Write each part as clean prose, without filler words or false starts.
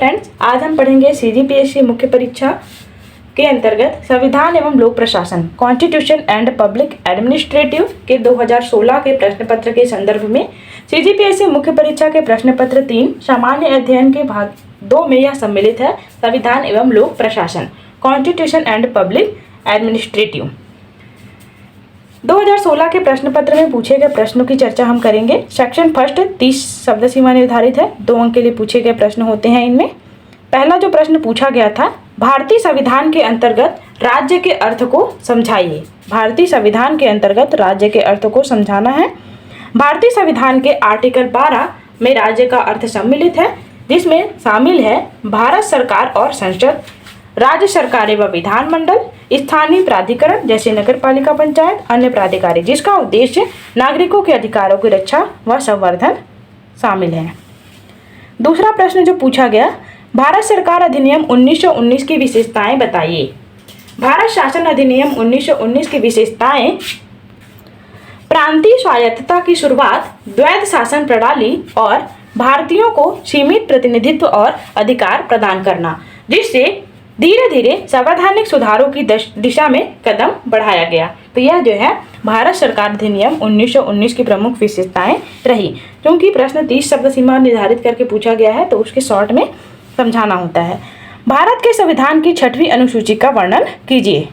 Friends, आज हम पढ़ेंगे सीजीपीएससी मुख्य परीक्षा के अंतर्गत संविधान एवं लोक प्रशासन कॉन्स्टिट्यूशन एंड पब्लिक एडमिनिस्ट्रेटिव के 2016 के प्रश्न पत्र के संदर्भ में सीजीपीएससी मुख्य परीक्षा के प्रश्न पत्र 3 सामान्य अध्ययन के भाग 2 में यह सम्मिलित है। संविधान एवं लोक प्रशासन कॉन्स्टिट्यूशन एंड पब्लिक एडमिनिस्ट्रेटिव 2016 के प्रश्न पत्र में पूछे गए प्रश्नों की चर्चा हम करेंगे। सेक्शन फर्स्ट 30 शब्द सीमा निर्धारित है। 2 अंक के लिए पूछे गए प्रश्न होते हैं। इनमें पहला जो प्रश्न पूछा गया था, भारतीय संविधान के अंतर्गत राज्य के अर्थ को समझाइए। भारतीय संविधान के अंतर्गत राज्य के अर्थ को समझाना है। भारतीय संविधान के आर्टिकल 12 में राज्य का अर्थ सम्मिलित है, जिसमें शामिल है भारत सरकार और संसद, राज्य सरकार एवं विधानमंडल, स्थानीय प्राधिकरण जैसे नगर पालिका, पंचायत, अन्य प्राधिकारी, जिसका उद्देश्य नागरिकों के अधिकारों की रक्षा व संवर्धन शामिल है। दूसरा प्रश्न जो पूछा गया, भारत सरकार अधिनियम 1919 की विशेषताएं बताइए। भारत शासन अधिनियम 1919 की विशेषताएं: प्रांतीय स्वायत्तता की शुरुआत, द्वैध शासन प्रणाली और भारतीयों को सीमित प्रतिनिधित्व और अधिकार प्रदान करना, जिससे धीरे धीरे संवैधानिक सुधारों की दिशा में कदम बढ़ाया गया। तो यह जो है भारत सरकार अधिनियम 1919 की प्रमुख विशेषताएं रही। क्योंकि प्रश्न 30 शब्द सीमा निर्धारित करके पूछा गया है, तो उसके शॉर्ट में समझाना होता है। भारत के संविधान की 6वीं अनुसूची का वर्णन कीजिए।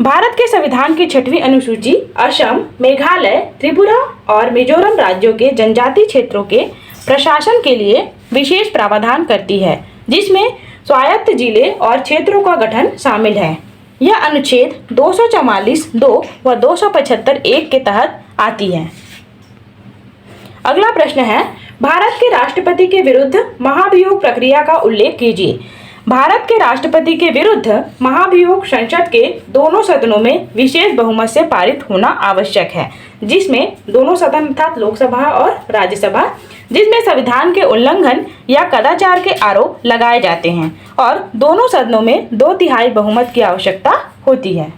भारत के संविधान की 6वीं अनुसूची असम, मेघालय, त्रिपुरा और मिजोरम राज्यों के जनजातीय क्षेत्रों के प्रशासन के लिए विशेष प्रावधान करती है, जिसमें स्वायत्त जिले और क्षेत्रों का गठन शामिल है। यह अनुच्छेद 244(2) व 275(1) के तहत आती है। अगला प्रश्न है, भारत के राष्ट्रपति के विरुद्ध महाभियोग प्रक्रिया का उल्लेख कीजिए। भारत के राष्ट्रपति के विरुद्ध महाभियोग संसद के दोनों सदनों में विशेष बहुमत से पारित होना आवश्यक है, जिसमें दोनों सदन अर्थात लोकसभा और राज्यसभा, जिसमें संविधान के उल्लंघन या कदाचार के आरोप लगाए जाते हैं और दोनों सदनों में 2/3 बहुमत की आवश्यकता होती है।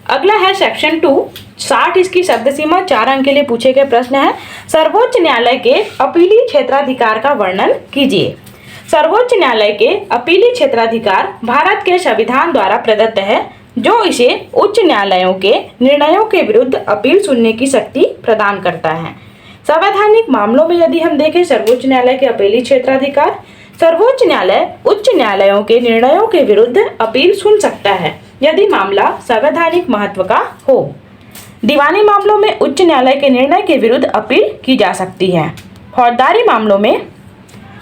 अगला है सेक्शन 2 60 इसकी शब्द सीमा 4 अंक के लिए पूछे गए प्रश्न है। सर्वोच्च न्यायालय के अपीलीय क्षेत्राधिकार का वर्णन कीजिए। सर्वोच्च न्यायालय के अपीलीय क्षेत्राधिकार भारत के संविधान द्वारा प्रदत्त है, जो इसे उच्च न्यायालयों के निर्णयों के विरुद्ध अपील सुनने की शक्ति प्रदान करता है। संवैधानिक मामलों में यदि हम देखें सर्वोच्च न्यायालय के अपीलीय क्षेत्राधिकार, सर्वोच्च न्यायालय उच्च न्यायालयों के निर्णयों के विरुद्ध अपील सुन सकता है यदि मामला संवैधानिक महत्व का हो। दीवानी मामलों में उच्च न्यायालय के निर्णय के विरुद्ध अपील की जा सकती है। फौजदारी मामलों में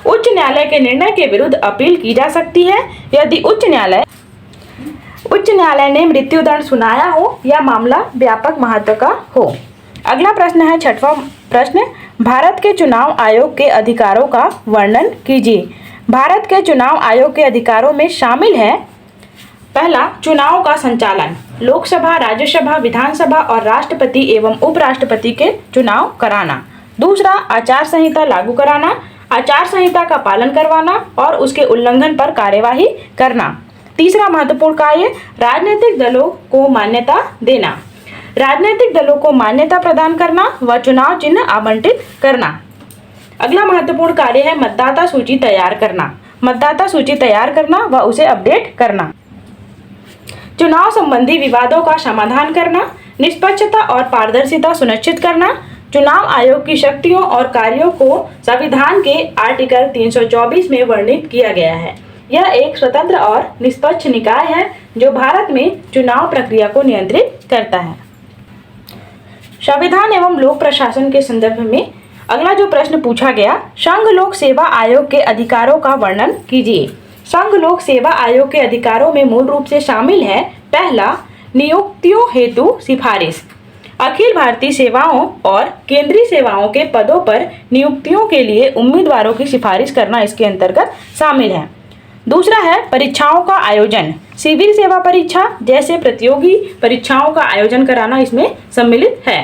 उच्च न्यायालय के निर्णय के विरुद्ध अपील की जा सकती है यदि उच्च न्यायालय ने मृत्युदंड सुनाया हो या मामला व्यापक महत्व का हो। अगला प्रश्न है 6वां प्रश्न, भारत के चुनाव आयोग के अधिकारों का वर्णन कीजिए। भारत के चुनाव आयोग के अधिकारों में शामिल है, पहला, चुनाव का संचालन, लोकसभा, राज्यसभा, विधानसभा और राष्ट्रपति एवं उपराष्ट्रपति के चुनाव कराना। दूसरा, आचार संहिता लागू कराना, आचार संहिता का पालन करवाना और उसके उल्लंघन पर कार्यवाही करना। तीसरा महत्वपूर्ण कार्य, राजनीतिक दलों को मान्यता देना, राजनीतिक दलों को मान्यता प्रदान करना व चुनाव चिन्ह आवंटित करना। अगला महत्वपूर्ण कार्य है मतदाता सूची तैयार करना, मतदाता सूची तैयार करना व उसे अपडेट करना। चुनाव संबंधी विवादों का समाधान करना, निष्पक्षता और पारदर्शिता सुनिश्चित करना। चुनाव आयोग की शक्तियों और कार्यों को संविधान के आर्टिकल 324 में वर्णित किया गया है। यह एक स्वतंत्र और निष्पक्ष निकाय है जो भारत में चुनाव प्रक्रिया को नियंत्रित करता है। संविधान एवं लोक प्रशासन के संदर्भ में अगला जो प्रश्न पूछा गया, संघ लोक सेवा आयोग के अधिकारों का वर्णन कीजिए। संघ लोक सेवा आयोग के अधिकारों में मूल रूप से शामिल है, पहला, नियुक्तियों हेतु सिफारिश, अखिल भारतीय सेवाओं और केंद्रीय सेवाओं के पदों पर नियुक्तियों के लिए उम्मीदवारों की सिफारिश करना इसके अंतर्गत शामिल है। दूसरा है परीक्षाओं का आयोजन, सिविल सेवा परीक्षा जैसे प्रतियोगी परीक्षाओं का आयोजन कराना इसमें सम्मिलित है।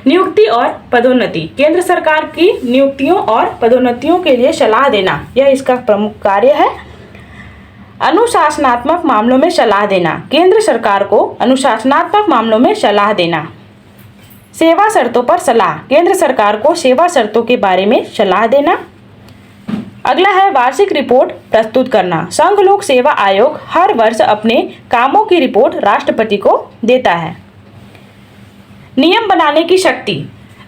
नियुक्ति और पदोन्नति, केंद्र सरकार की नियुक्तियों और पदोन्नतियों के लिए सलाह देना, यह इसका प्रमुख कार्य है। अनुशासनात्मक मामलों में सलाह देना, केंद्र सरकार को अनुशासनात्मक मामलों में सलाह देना। सेवा शर्तों पर सलाह, केंद्र सरकार को सेवा शर्तों के बारे में सलाह देना। अगला है वार्षिक रिपोर्ट प्रस्तुत करना। संघ लोक सेवा आयोग हर वर्ष अपने कामों की रिपोर्ट राष्ट्रपति को देता है। नियम बनाने की शक्ति।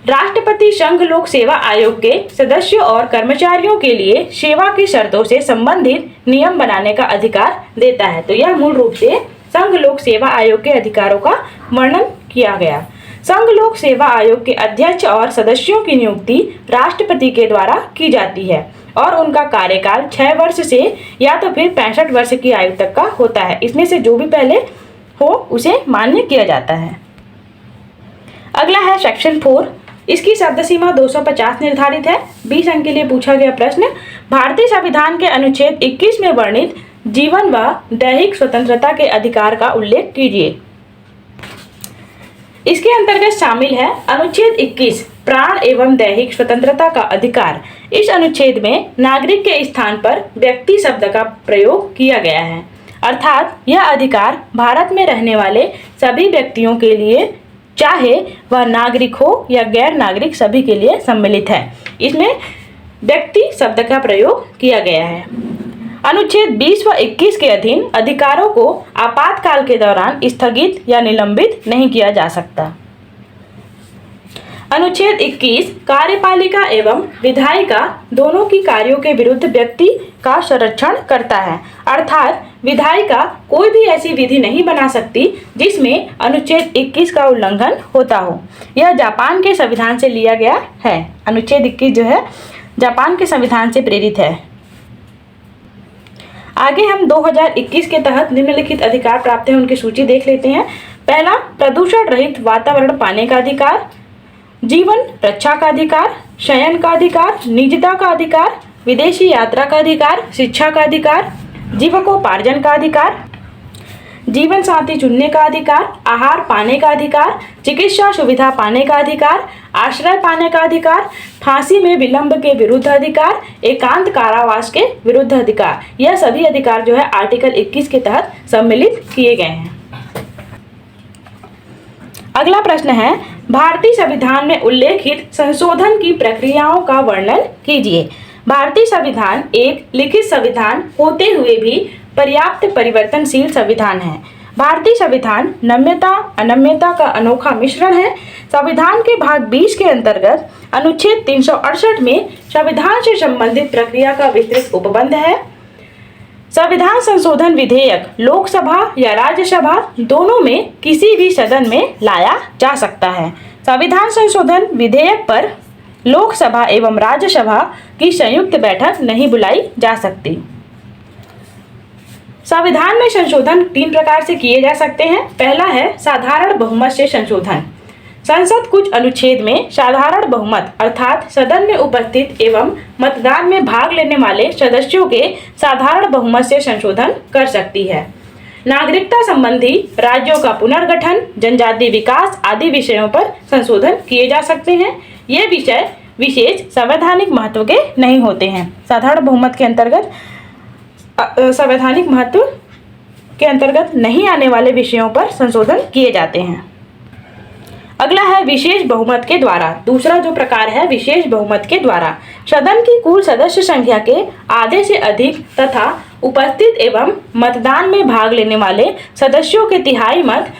राष्ट्रपति संघ लोक सेवा आयोग के सदस्यों और कर्मचारियों के लिए सेवा की शर्तों से संबंधित नियम बनाने का अधिकार देता है। तो यह मूल रूप से संघ लोक सेवा आयोग के अधिकारों का वर्णन किया गया। संघ लोक सेवा आयोग के अध्यक्ष और सदस्यों की नियुक्ति राष्ट्रपति के द्वारा की जाती है और उनका कार्यकाल 6 वर्ष से या तो फिर 65 वर्ष की आयु तक का होता है। इसमें से जो भी पहले हो उसे मान्य किया जाता है। अगला है सेक्शन 4। इसकी शब्द सीमा 250 निर्धारित है। 20 अंक के लिए पूछा गया प्रश्न, भारतीय संविधान के अनुच्छेद 21 में वर्णित जीवन व दैहिक स्वतंत्रता के अधिकार का उल्लेख कीजिए। इसके अंतर्गत शामिल है अनुच्छेद 21 प्राण एवं दैहिक स्वतंत्रता का अधिकार। इस अनुच्छेद में नागरिक के स्थान पर व्यक्ति शब्द का प्रयोग किया गया है, अर्थात यह अधिकार भारत में रहने वाले सभी व्यक्तियों के लिए, चाहे वह नागरिक हो या गैर नागरिक, सभी के लिए सम्मिलित है। इसमें व्यक्ति शब्द का प्रयोग किया गया है। अनुच्छेद 20 व 21 के अधीन अधिकारों को आपातकाल के दौरान स्थगित या निलंबित नहीं किया जा सकता। अनुच्छेद 21 कार्यपालिका एवं विधायिका दोनों की कार्यों के विरुद्ध व्यक्ति का संरक्षण करता है, अर्थात विधायिका कोई भी ऐसी विधि नहीं बना सकती जिसमें अनुच्छेद 21 का उल्लंघन होता हो। यह जापान के संविधान से लिया गया है। अनुच्छेद 21 जो है जापान के संविधान से प्रेरित है। आगे हम 2021 के तहत निम्नलिखित अधिकार प्राप्त हैं उनकी सूची देख लेते हैं। पहला, प्रदूषण रहित वातावरण पाने का अधिकार, जीवन रक्षा का अधिकार, शयन का अधिकार, निजता का अधिकार, विदेशी यात्रा का अधिकार, शिक्षा का अधिकार, जीविकोपार्जन का अधिकार, जीवन साथी चुनने का अधिकार, आहार पाने का अधिकार, चिकित्सा सुविधा पाने का अधिकार, आश्रय पाने का अधिकार, फांसी में विलंब के विरुद्ध अधिकार, एकांत कारावास के विरुद्ध अधिकार। यह सभी अधिकार जो है आर्टिकल 21 के तहत सम्मिलित किए गए हैं। अगला प्रश्न है, भारतीय संविधान में उल्लेखित संशोधन की प्रक्रियाओं का वर्णन कीजिए। भारतीय संविधान एक लिखित संविधान होते हुए भी पर्याप्त परिवर्तनशील संविधान है। भारतीय संविधान नम्यता अनम्यता का अनोखा मिश्रण है। संविधान के भाग 20 के अंतर्गत अनुच्छेद 368 में संविधान से संबंधित प्रक्रिया का विस्तृत उपबंध है। संविधान संशोधन विधेयक लोकसभा या राज्यसभा दोनों में किसी भी सदन में लाया जा सकता है। संविधान संशोधन विधेयक पर लोकसभा एवं राज्यसभा की संयुक्त बैठक नहीं बुलाई जा सकती। संविधान में संशोधन 3 प्रकार से किए जा सकते हैं। पहला है साधारण बहुमत से संशोधन। संसद कुछ अनुच्छेद में साधारण बहुमत अर्थात सदन में उपस्थित एवं मतदान में भाग लेने वाले सदस्यों के साधारण बहुमत से संशोधन कर सकती है। नागरिकता संबंधी राज्यों का पुनर्गठन, जनजातीय विकास आदि विषयों पर संशोधन किए जा सकते हैं। ये विषय विशेष संवैधानिक महत्व के नहीं होते हैं। साधारण बहुमत के अंतर्गत संवैधानिक महत्व के अंतर्गत नहीं आने वाले विषयों पर संशोधन किए जाते हैं। अगला है विशेष बहुमत के द्वारा। दूसरा जो प्रकार है विशेष बहुमत के द्वारा, सदन की कुल सदस्य संख्या के आधे से अधिक तथा उपस्थित एवं मतदान में भाग लेने वाले सदस्यों के तिहाई मत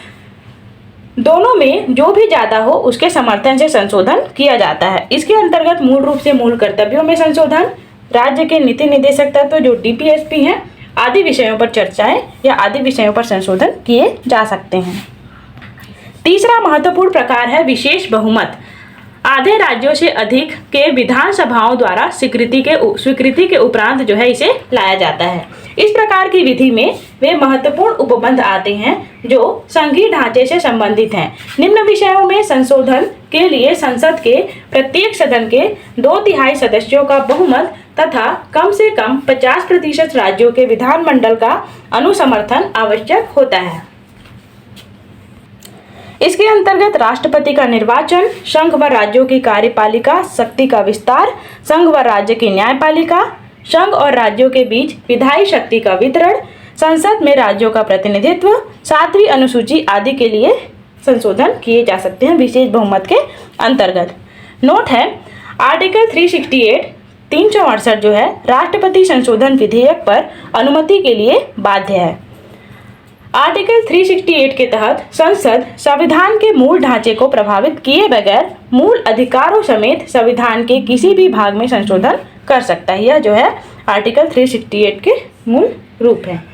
दोनों में जो भी ज्यादा हो उसके समर्थन से संशोधन किया जाता है। इसके अंतर्गत मूल रूप से मूल कर्तव्यों में संशोधन, राज्य के नीति निदेशक तत्व जो डीपीएसपी हैं आदि विषयों पर चर्चाएं या आदि विषयों पर संशोधन किए जा सकते हैं। तीसरा महत्वपूर्ण प्रकार है विशेष बहुमत। आधे राज्यों से अधिक के विधानसभाओं द्वारा स्वीकृति के उपरांत जो है इसे लाया जाता है। इस प्रकार की विधि में वे महत्वपूर्ण उपबंध आते हैं जो संघीय ढांचे से संबंधित हैं। निम्न विषयों में संशोधन के लिए संसद के प्रत्येक सदन के 2/3 सदस्यों का बहुमत तथा कम से कम 50% राज्यों के विधानमंडल का अनुसमर्थन आवश्यक होता है। इसके अंतर्गत राष्ट्रपति का निर्वाचन, संघ व राज्यों की कार्यपालिका शक्ति का विस्तार, संघ व राज्य की न्यायपालिका, संघ और राज्यों के बीच विधायी शक्ति का वितरण, संसद में राज्यों का प्रतिनिधित्व, 7वीं अनुसूची आदि के लिए संशोधन किए जा सकते हैं विशेष बहुमत के अंतर्गत। नोट है आर्टिकल 368 368 जो है राष्ट्रपति संशोधन विधेयक पर अनुमति के लिए बाध्य है। आर्टिकल 368 के तहत संसद संविधान के मूल ढांचे को प्रभावित किए बगैर मूल अधिकारों समेत संविधान के किसी भी भाग में संशोधन कर सकता है। यह जो है आर्टिकल 368 के मूल रूप है।